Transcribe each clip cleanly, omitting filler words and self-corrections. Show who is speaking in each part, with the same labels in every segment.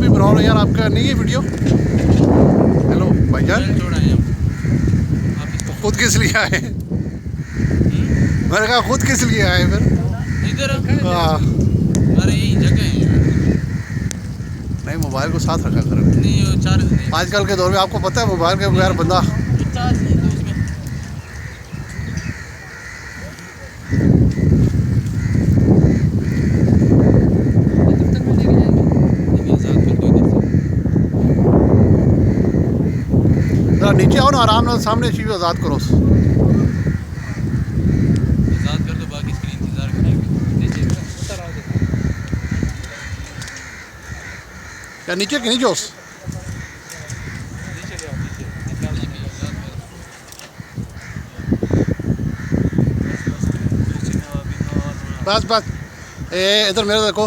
Speaker 1: भी बना लो यार, आपका नहीं है वीडियो। हेलो भाईजान, खुद किस लिए आए? मैंने कहा खुद किस लिए आए फिर?
Speaker 2: इधर
Speaker 1: हाँ,
Speaker 2: अरे यही जगह है यार।
Speaker 1: नहीं मोबाइल को साथ रखा करो।
Speaker 2: नहीं वो चार्ज नहीं,
Speaker 1: आजकल के दौर में आपको पता है मोबाइल के बगैर बंदा।
Speaker 2: चार्ज नहीं तो उसमें
Speaker 1: जरा नीचे आओ ना, आराम से सामने चीज़ आज़ाद करो।
Speaker 2: आज़ाद कर दो, बाकी इसके लिए इंतज़ार करेंगे। नीचे उतर आओ,
Speaker 1: या नीचे के नीचे उस
Speaker 2: नीचे ले आओ, नीचे निकाल के आज़ाद कर
Speaker 1: बस बस। ए इधर मेरे देखो।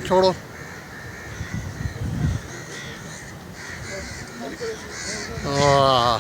Speaker 1: छोड़ो। वाह,